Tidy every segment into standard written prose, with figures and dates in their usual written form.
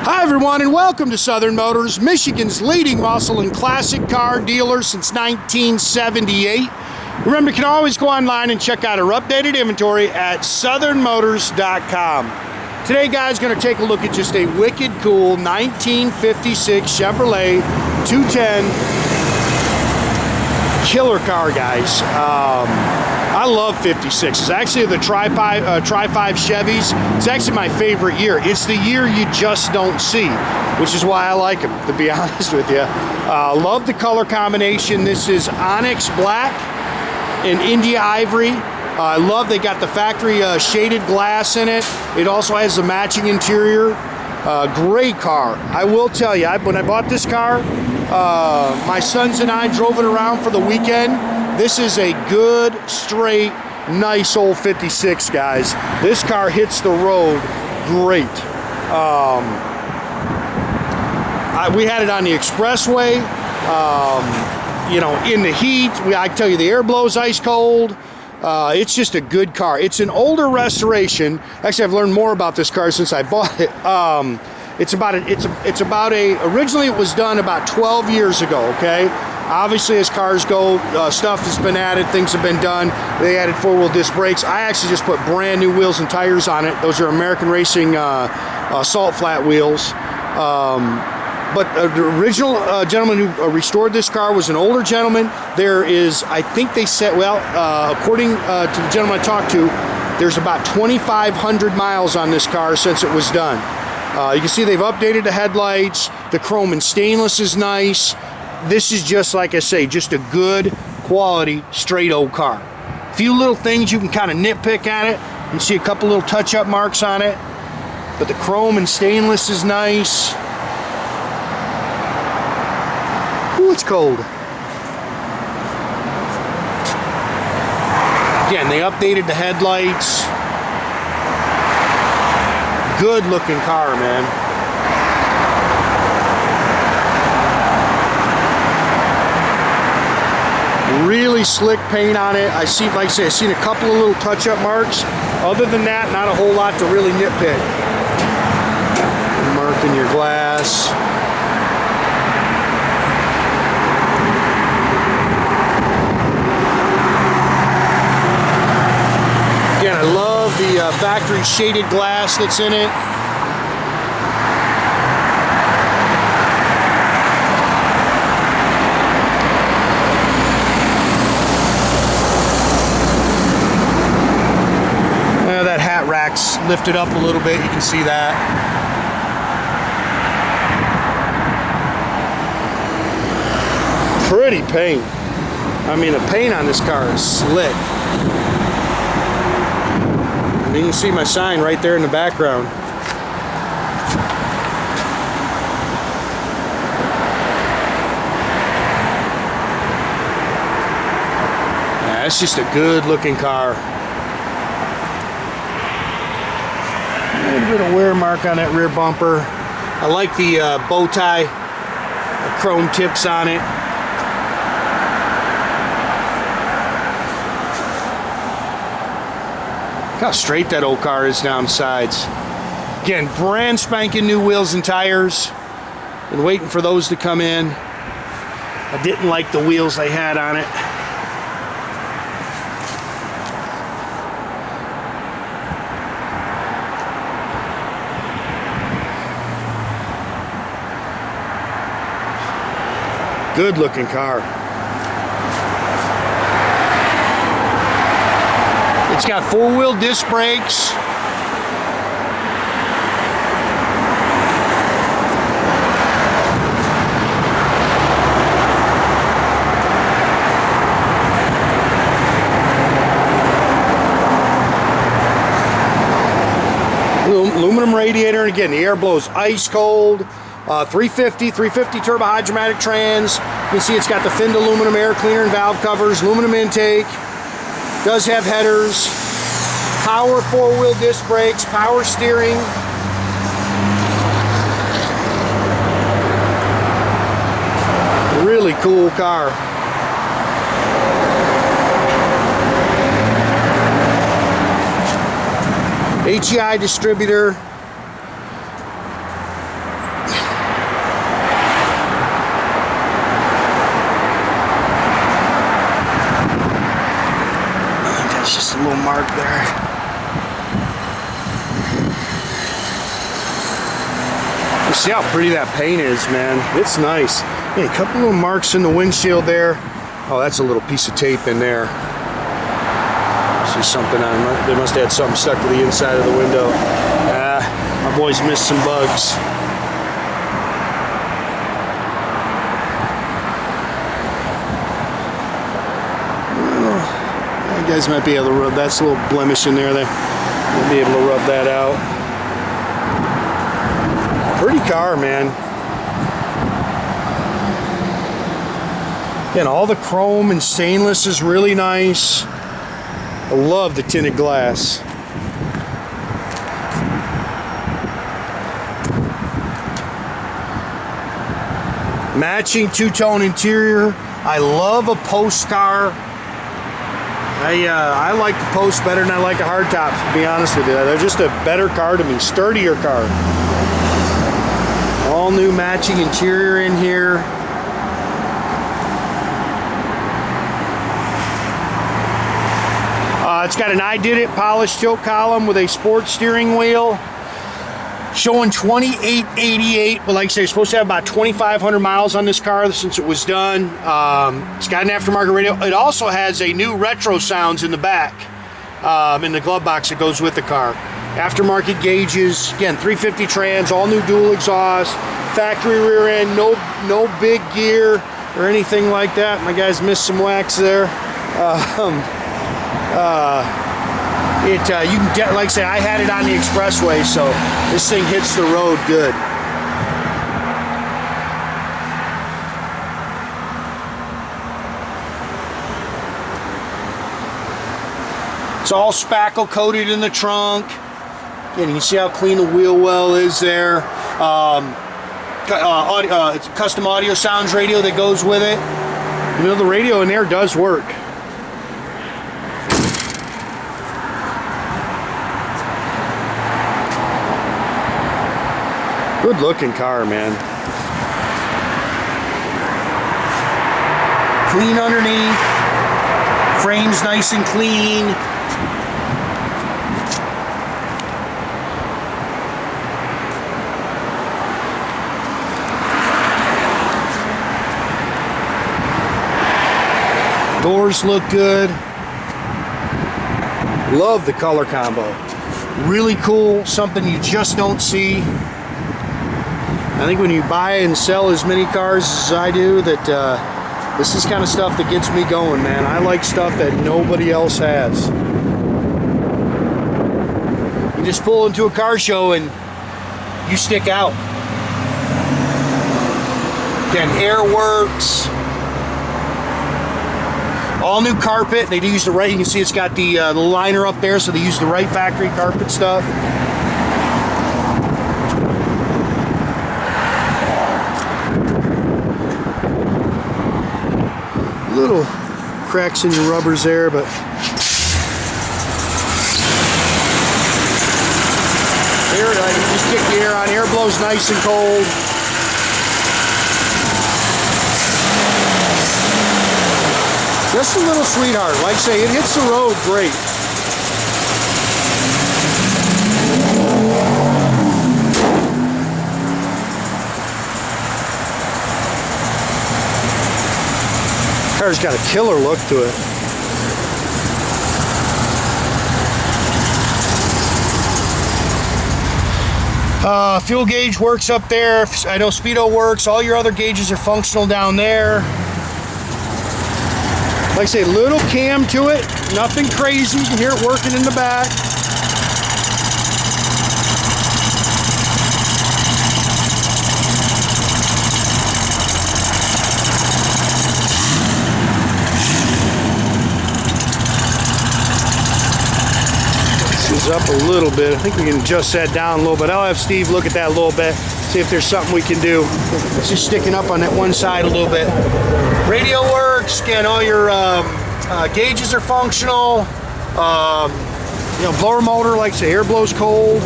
Hi everyone, and welcome to Southern Motors, Michigan's leading muscle and classic car dealer since 1978. Remember, you can always go online and check out our updated inventory at southernmotors.com. Today, guys, going to take a look at just a wicked cool 1956 Chevrolet 210 killer car, guys. I love 56s. Actually, the Tri-5 Chevys, it's actually my favorite year. It's the year you just don't see, which is why I like them, to be honest with you. Love the color combination. This is Onyx black and India Ivory. I love they got the factory shaded glass in it. It also has the matching interior. Great car. I will tell you, when I bought this car, my sons and I drove it around for the weekend. This is a good, straight, nice old 56, guys. This car hits the road great. We had it on the expressway, you know, in the heat. I tell you, the air blows ice cold. It's just a good car. It's an older restoration. Actually, I've learned more about this car since I bought it. Originally it was done about 12 years ago, okay? Obviously, as cars go, stuff has been added, things have been done. They added four-wheel disc brakes. I actually just put brand new wheels and tires on it. Those are American Racing salt flat wheels. But the original gentleman who restored this car was an older gentleman. There is, I think they said, well, according to the gentleman I talked to, there's about 2,500 miles on this car since it was done. You can see they've updated the headlights. The chrome and stainless is nice. This is just, like I say, just a good quality straight old car. A few little things you can kind of nitpick at it. You can see a couple little touch-up marks on it. But the chrome and stainless is nice. Ooh, it's cold. Again, they updated the headlights. Good looking car, man. Really slick paint on it. Like I say, I've seen a couple of little touch-up marks. Other than that, not a whole lot to really nitpick. Marking your glass. Again, I love the factory shaded glass that's in it. That hat rack's lifted up a little bit, you can see that. Pretty paint. I mean, the paint on this car is slick. You can see my sign right there in the background. Yeah, that's just a good looking car. A little bit of wear mark on that rear bumper. I like the bow tie, chrome tips on it. Look how straight that old car is down the sides. Again, brand spanking new wheels and tires. Been waiting for those to come in. I didn't like the wheels they had on it. Good looking car. It's got four-wheel disc brakes. Aluminum radiator, and again, the air blows ice cold. 350 turbohydramatic trans. You can see it's got the finned aluminum air cleaner and valve covers, aluminum intake. Does have headers, power four-wheel disc brakes, power steering. Really cool car. HEI distributor. little mark there. You see how pretty that paint is, man. It's nice. Hey, a couple little marks in the windshield there. Oh, that's a little piece of tape in there. See something on, they must have had something stuck to the inside of the window. My boys missed some bugs. Well, you guys might be able to rub, that's a little blemish in there. You'll be able to rub that out. Pretty car, man. Again, all the chrome and stainless is really nice. I love the tinted glass. Matching two-tone interior. I love a post car. I like the post better than I like a hardtop, to be honest with you. They're just a better car to me, sturdier car. All new matching interior in here. It's got an Ididit polished tilt column with a sports steering wheel. Showing 2888, but like I say, it's supposed to have about 2,500 miles on this car since it was done. It's got an aftermarket radio. It also has a new retro sounds in the back, in the glove box that goes with the car. Aftermarket gauges, again, 350 trans, all new dual exhaust, factory rear end, no big gear or anything like that. My guys missed some wax there. You can, like I say, I had it on the expressway, so this thing hits the road good. It's all spackle coated in the trunk. Again, you can see how clean the wheel well is there. It's a custom audio sounds radio that goes with it. You know, the radio in there does work. Good looking car, man. Clean underneath. Frame's nice and clean. Doors look good. Love the color combo. Really cool, something you just don't see. I think when you buy and sell as many cars as I do, that this is kind of stuff that gets me going, man. I like stuff that nobody else has. You just pull into a car show and you stick out. Again, air works. All new carpet. They do use the right. You can see it's got the liner up there, so they use the right factory carpet stuff. Little cracks in your rubbers there, but air, you just kick the air on. Air blows nice and cold. Just a little sweetheart. Like I say, it hits the road great. Car's got a killer look to it. Fuel gauge works up there. I know speedo works. All your other gauges are functional down there. Like I say, little cam to it. Nothing crazy. You can hear it working in the back. Up a little bit. I think we can adjust that down a little bit. I'll have Steve look at that a little bit, see if there's something we can do. It's just sticking up on that one side a little bit. Radio works. Again, all your gauges are functional. You know, blower motor, like I say, air blows cold.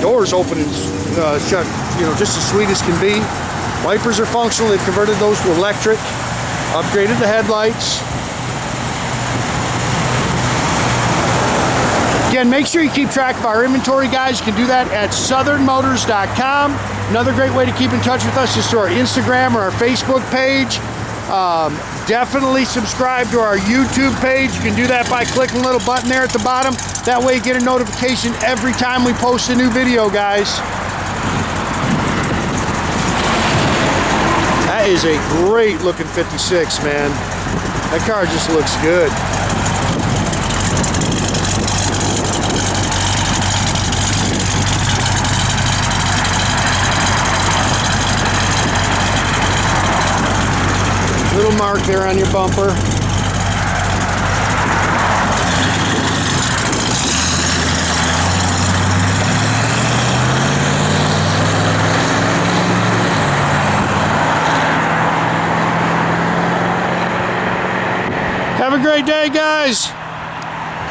Doors open and shut, you know, just as sweet as can be. Wipers are functional. They've converted those to electric. Upgraded the headlights. Again, make sure you keep track of our inventory, guys. You can do that at southernmotors.com. Another great way to keep in touch with us is through our Instagram or our Facebook page. Definitely subscribe to our YouTube page. You can do that by clicking the little button there at the bottom. That way you get a notification every time we post a new video, guys. That is a great looking 56, man. That car just looks good. Little mark there on your bumper. Have a great day, guys.